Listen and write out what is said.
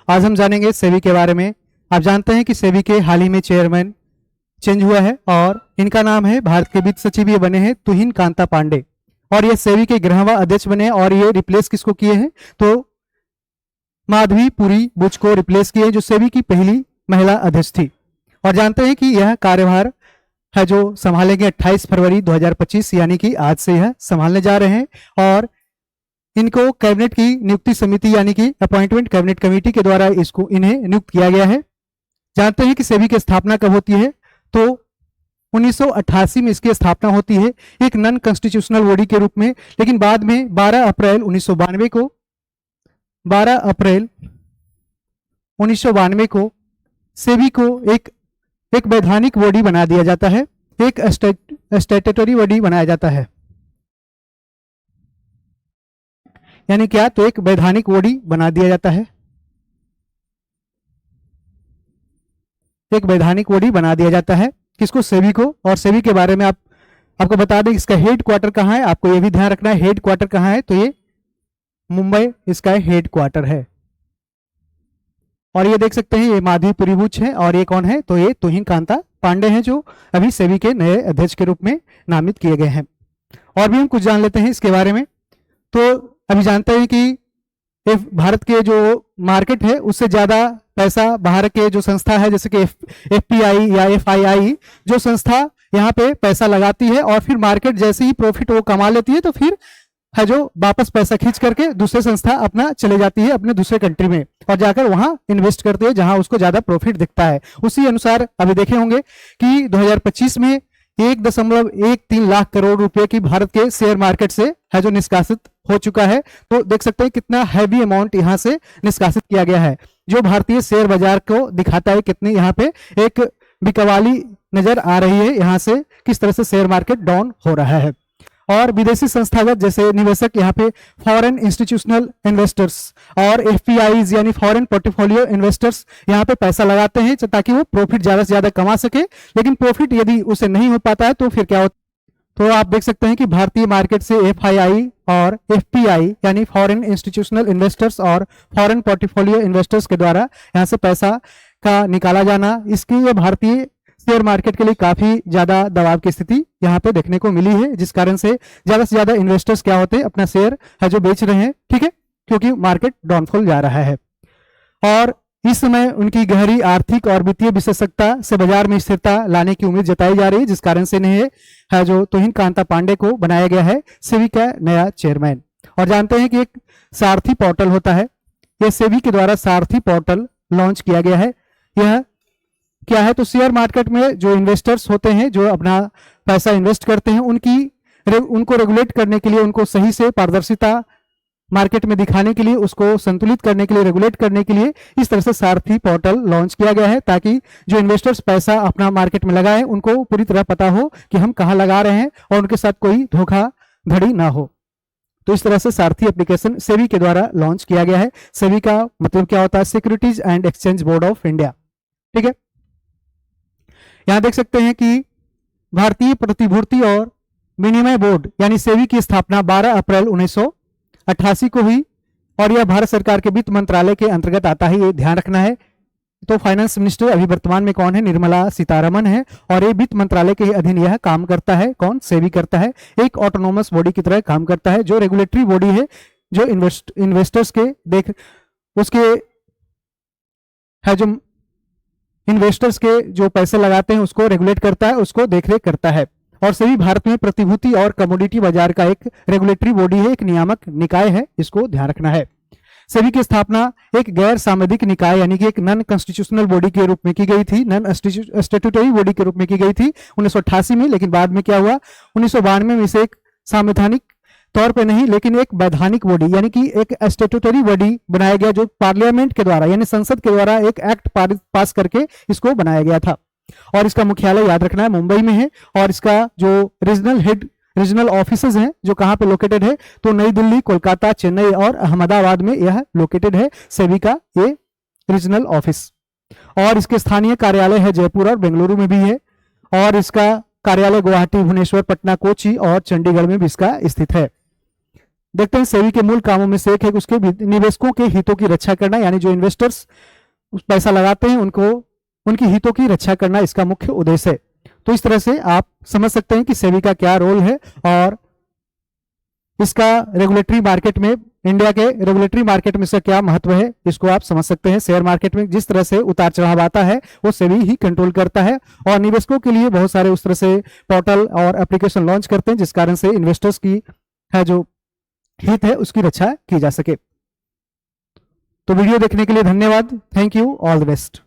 आज हम जानेंगे सेबी के बारे में। आप जानते हैं कि सेबी के हाल ही में चेयरमैन चेंज हुआ है और इनका नाम है, भारत के वित्त सचिव ये बने हैं तुहिन कांता पांडे, और ये सेबी के 11वां अध्यक्ष बने हैं। और ये रिप्लेस किसको किए हैं, तो माधवी पुरी बुच को रिप्लेस किए, जो सेबी की पहली महिला अध्यक्ष थी। और जानते हैं कि यह कार्यभार है जो संभालेंगे 28 फरवरी 2025, यानी कि आज से यह संभालने जा रहे हैं। और इनको कैबिनेट की नियुक्ति समिति यानी कि अपॉइंटमेंट कैबिनेट कमेटी के द्वारा इन्हें नियुक्त किया गया है। जानते हैं कि सेबी की स्थापना कब होती है, तो 1988 में इसकी स्थापना होती है एक नॉन कॉन्स्टिट्यूशनल बॉडी के रूप में, लेकिन बाद में 12 अप्रैल 1992 को सेबी को एक वैधानिक बॉडी बना दिया जाता है, एक स्टैट्यूटरी बॉडी बनाया जाता है। यानी क्या, तो एक वैधानिक बॉडी बना दिया जाता है, एक वैधानिक बॉडी बना दिया जाता है किसको, सेबी को। और सेबी के बारे में आपको बता दें इसका हेड क्वार्टर कहाँ है, आपको यह भी ध्यान रखना है हेड क्वार्टर कहाँ है, तो ये मुंबई इसका हेड क्वार्टर है। और ये देख सकते हैं ये माधवी पुरी बुच है, और ये कौन है, तो ये तुहिन कांता पांडे हैं जो अभी सेबी के नए अध्यक्ष के रूप में नामित किए गए हैं। और भी हम कुछ जान लेते हैं इसके बारे में। तो अभी जानते हैं कि भारत के जो मार्केट है उससे ज्यादा पैसा बाहर के जो संस्था है, जैसे कि एफपीआई या एफआईआई जो संस्था यहाँ पे पैसा लगाती है, और फिर मार्केट जैसे ही प्रॉफिट वो कमा लेती है तो फिर है जो वापस पैसा खींच करके दूसरे संस्था अपना चले जाती है अपने दूसरे कंट्री में, और जाकर वहां इन्वेस्ट करती है जहां उसको ज्यादा प्रॉफिट दिखता है। उसी अनुसार अभी देखे होंगे कि 2025 में 1.13 लाख करोड़ रुपए की भारत के शेयर मार्केट से है जो निष्कासित हो चुका है। तो देख सकते हैं कितना हैवी अमाउंट यहां से निष्कासित किया गया है, जो भारतीय शेयर बाजार को दिखाता है कितनी यहाँ पे एक बिकवाली नजर आ रही है, यहाँ से किस तरह से शेयर मार्केट डाउन हो रहा है। और विदेशी संस्थागत जैसे निवेशक यहाँ पे फॉरेन इंस्टीट्यूशनल इन्वेस्टर्स और एफपीआईज यानी फॉरेन पोर्टफोलियो इन्वेस्टर्स यहाँ पे पैसा लगाते हैं ताकि वो प्रॉफिट ज्यादा से ज्यादा कमा सके। लेकिन प्रॉफिट यदि उसे नहीं हो पाता है तो फिर क्या होता है, तो आप देख सकते हैं कि भारतीय मार्केट से एफआईआई और एफपीआई यानी फॉरेन इंस्टीट्यूशनल इन्वेस्टर्स और फॉरेन पोर्टफोलियो इन्वेस्टर्स के द्वारा यहाँ से पैसा का निकाला जाना, इसकी ये भारतीय शेयर मार्केट के लिए काफी ज्यादा दबाव की स्थिति यहाँ पे देखने को मिली है, जिस कारण से ज्यादा इन्वेस्टर्स क्या होते हैं अपना शेयर है जो बेच रहे हैं, ठीक है, क्योंकि मार्केट डाउनफॉल जा रहा है। और इस समय उनकी गहरी आर्थिक और वित्तीय विशेषज्ञता से बाजार में स्थिरता लाने की उम्मीद जताई जा रही है, जिस कारण से इन्हें है जो तुहिन कांता पांडे को बनाया गया है सेबी का नया चेयरमैन। और जानते हैं कि एक सारथी पोर्टल होता है, यह सेबी के द्वारा सारथी पोर्टल लॉन्च किया गया है। यह क्या है, तो शेयर मार्केट में जो इन्वेस्टर्स होते हैं जो अपना पैसा इन्वेस्ट करते हैं उनको रेगुलेट करने के लिए, उनको सही से पारदर्शिता मार्केट में दिखाने के लिए, उसको संतुलित करने के लिए, रेगुलेट करने के लिए इस तरह से सारथी पोर्टल लॉन्च किया गया है, ताकि जो इन्वेस्टर्स पैसा अपना मार्केट में लगाए उनको पूरी तरह पता हो कि हम कहाँ लगा रहे हैं और उनके साथ कोई धोखाधड़ी ना हो। तो इस तरह से सारथी एप्लीकेशन सेबी के द्वारा लॉन्च किया गया है। सेबी का मतलब क्या होता है, securities and exchange board of India, ठीक है। यहां देख सकते हैं कि भारतीय प्रतिभूति और विनिमय बोर्ड यानी सेबी की स्थापना 12 अप्रैल 1988 को हुई, और यह भारत सरकार के वित्त मंत्रालय के अंतर्गत आता है, ये ध्यान रखना है। तो फाइनेंस मिनिस्टर अभी वर्तमान में कौन है, निर्मला सीतारमण है, और ये वित्त मंत्रालय के अधीन यह काम करता है। कौन, सेबी करता है, एक ऑटोनोमस बॉडी की तरह काम करता है, जो रेगुलेटरी बॉडी है जो इन्वेस्टर्स के उसके है जो इन्वेस्टर्स के जो पैसे लगाते हैं उसको रेगुलेट करता है, उसको देखरेख करता है। और सेबी भारत में प्रतिभूति और कमोडिटी बाजार का एक रेगुलेटरी बॉडी है, एक नियामक निकाय है, इसको ध्यान रखना है। सेबी की स्थापना एक गैर सामूहिक निकाय यानी कि एक नॉन कॉन्स्टिट्यूशनल बॉडी के रूप में की गई थी, नॉन स्टैट्यूटरी बॉडी के रूप में की गई थी 1988 में। लेकिन बाद में क्या हुआ, 1992 में इसे एक संवैधानिक तौर पे नहीं लेकिन एक वैधानिक बॉडी यानी कि एक स्टैट्यूटरी बॉडी बनाया गया, जो पार्लियामेंट के द्वारा यानी संसद के द्वारा एक एक्ट पास करके इसको बनाया गया था। और इसका मुख्यालय याद रखना है मुंबई में है, और इसका जो रीजनल ऑफिसेज हैं जो कहाँ पे लोकेटेड है, तो नई दिल्ली, कोलकाता, चेन्नई और अहमदाबाद में यह लोकेटेड है सेबी का ये रीजनल ऑफिस। और इसके स्थानीय कार्यालय है जयपुर और बेंगलुरु में भी है, और इसका कार्यालय गुवाहाटी, भुवनेश्वर, पटना, कोची और चंडीगढ़ में भी इसका स्थित है। देखते हैं सेबी के मूल कामों में से एक है कि उसके निवेशकों के हितों की रक्षा करना, यानी जो इन्वेस्टर्स पैसा लगाते हैं उनको उनकी हितों की रक्षा करना इसका मुख्य उद्देश्य है। तो इस तरह से आप समझ सकते हैं कि सेबी का क्या रोल है और इसका रेगुलेटरी मार्केट में, इंडिया के रेगुलेटरी मार्केट में इसका क्या महत्व है, इसको आप समझ सकते हैं। शेयर मार्केट में जिस तरह से उतार चढ़ाव आता है वो सेबी ही कंट्रोल करता है और निवेशकों के लिए बहुत सारे उस तरह से पोर्टल और एप्लीकेशन लॉन्च करते हैं जिस कारण से इन्वेस्टर्स की है जो हित है उसकी रक्षा की जा सके। तो वीडियो देखने के लिए धन्यवाद। Thank you, all the best.